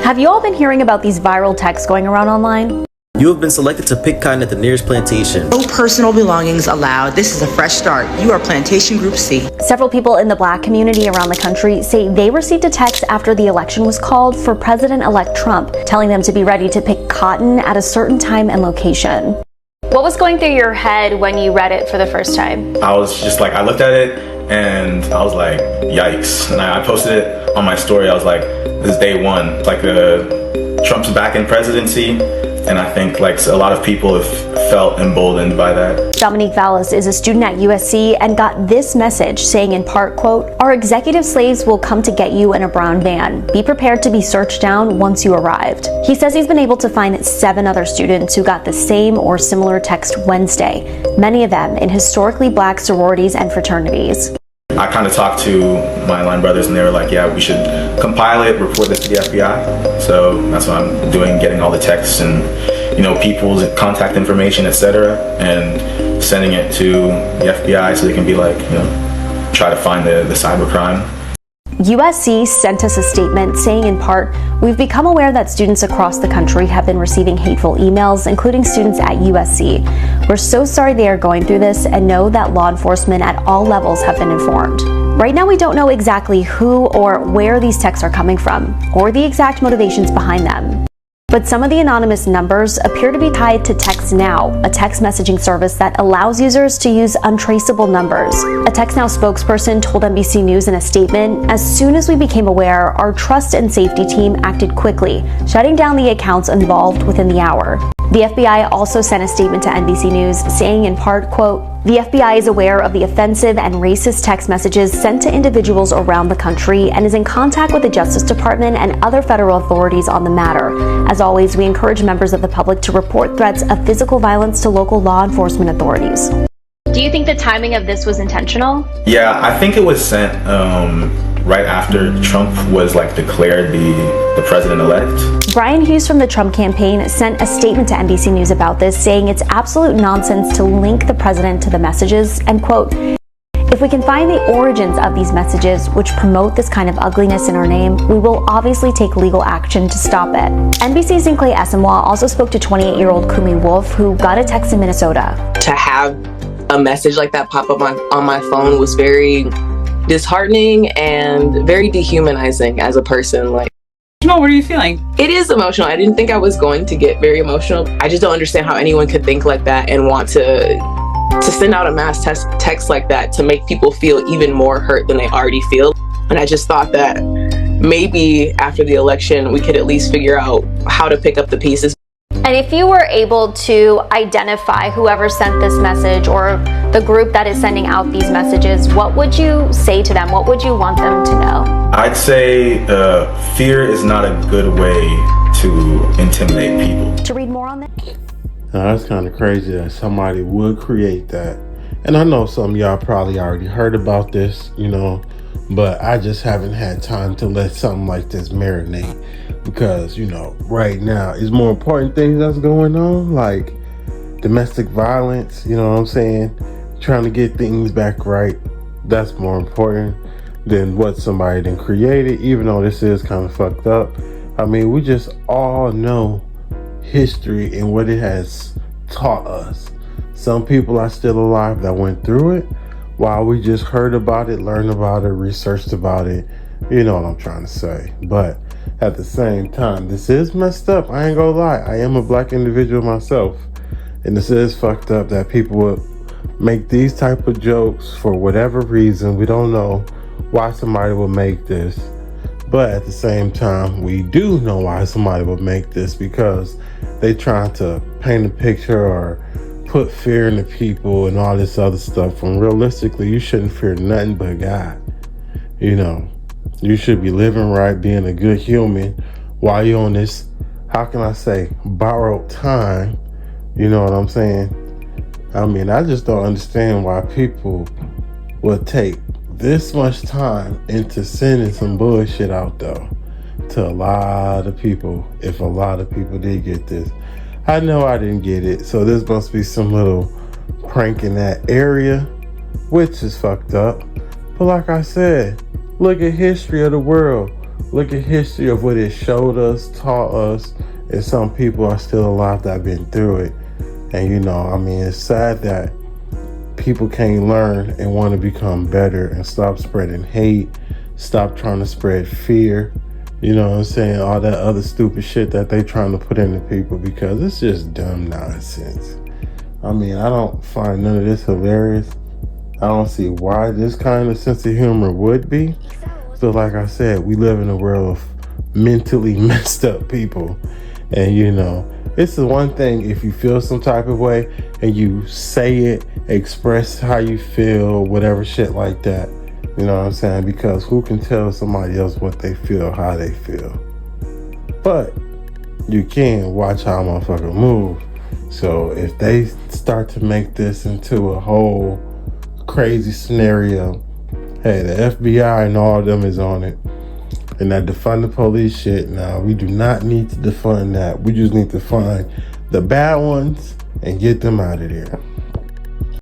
Have you all been hearing about these viral texts going around online? You have been selected to pick cotton at the nearest plantation. No personal belongings allowed. This is a fresh start. You are Plantation Group C. Several people in the Black community around the country say they received a text after the election was called for President-elect Trump, telling them to be ready to pick cotton at a certain time and location. What was going through your head when you read it for the first time? I was just like, I looked at it and I was like, yikes. And I posted it on my story. I was like, this is day one. Like Trump's back in presidency. And I think like a lot of people have felt emboldened by that. Dominique Vallis is a student at USC and got this message saying in part, quote, "Our executive slaves will come to get you in a brown van. Be prepared to be searched down once you arrived." He says he's been able to find 7 other students who got the same or similar text Wednesday, many of them in historically Black sororities and fraternities. I kind of talked to my line brothers and they were like, yeah, we should compile it, report this to the FBI. So that's what I'm doing, getting all the texts and, people's contact information, etc., and sending it to the FBI so they can be like, try to find the cybercrime. USC sent us a statement saying in part, "We've become aware that students across the country have been receiving hateful emails, including students at USC. We're so sorry they are going through this and know that law enforcement at all levels have been informed. Right now we don't know exactly who or where these texts are coming from, or the exact motivations behind them. But some of the anonymous numbers appear to be tied to TextNow, a text messaging service that allows users to use untraceable numbers." A TextNow spokesperson told NBC News in a statement, "As soon as we became aware, our trust and safety team acted quickly, shutting down the accounts involved within the hour." The FBI also sent a statement to NBC News saying in part, quote, "The FBI is aware of the offensive and racist text messages sent to individuals around the country and is in contact with the Justice Department and other federal authorities on the matter. As always, we encourage members of the public to report threats of physical violence to local law enforcement authorities." Do you think the timing of this was intentional? Yeah, I think it was sent right after Trump was declared the president-elect. Brian Hughes from the Trump campaign sent a statement to NBC News about this, saying it's absolute nonsense to link the president to the messages, and quote, "If we can find the origins of these messages which promote this kind of ugliness in our name, we will obviously take legal action to stop it." NBC's Zincle Asamoah also spoke to 28-year-old Kumi Wolf, who got a text in Minnesota. To have a message like that pop up on my phone was very disheartening and very dehumanizing as a person. What are you feeling? It is emotional. I didn't think I was going to get very emotional. I just don't understand how anyone could think like that and want to send out a mass text like that to make people feel even more hurt than they already feel. And I just thought that maybe after the election, we could at least figure out how to pick up the pieces. And if you were able to identify whoever sent this message or the group that is sending out these messages, what would you say to them? What would you want them to know? I'd say fear is not a good way to intimidate people. To read more on this? Now, that's kind of crazy that somebody would create that. And I know some of y'all probably already heard about this, but I just haven't had time to let something like this marinate. Because, right now, it's more important things that's going on, like domestic violence, you know what I'm saying? Trying to get things back right. That's more important than what somebody done created, even though this is kind of fucked up. I mean, we just all know history and what it has taught us. Some people are still alive that went through it, while we just heard about it, learned about it, researched about it. You know what I'm trying to say. But at the same time, this is messed up. I ain't gonna lie. I am a Black individual myself. And this is fucked up that people would make these type of jokes for whatever reason. We don't know why somebody would make this. But at the same time, we do know why somebody would make this, because they trying to paint a picture or put fear into people and all this other stuff. And realistically, you shouldn't fear nothing but God. You should be living right, being a good human while you're on this, how can I say, borrowed time. You know what I'm saying? I mean, I just don't understand why people would take this much time into sending some bullshit out though to a lot of people. If a lot of people did get this, I know I didn't get it, so this must be some little prank in that area, which is fucked up. But like I said, look at history of the world. look at history of what it showed us, taught us, and some people are still alive that have been through it. And you know, I mean, it's sad that people can't learn and want to become better and stop spreading hate, stop trying to spread fear, you know what I'm saying, all that other stupid shit that they trying to put into people, because it's just dumb nonsense. I mean, I don't find none of this hilarious. I don't see why this kind of sense of humor would be. So like I said, we live in a world of mentally messed up people. And you know, it's the one thing if you feel some type of way and you say it, express how you feel, whatever shit like that. You know what I'm saying? Because who can tell somebody else what they feel, how they feel? But you can watch how a motherfucker move. So if they start to make this into a whole crazy scenario, hey, the FBI and all of them is on it. And that defund the police shit, now we do not need to defund that. We just need to find the bad ones and get them out of there.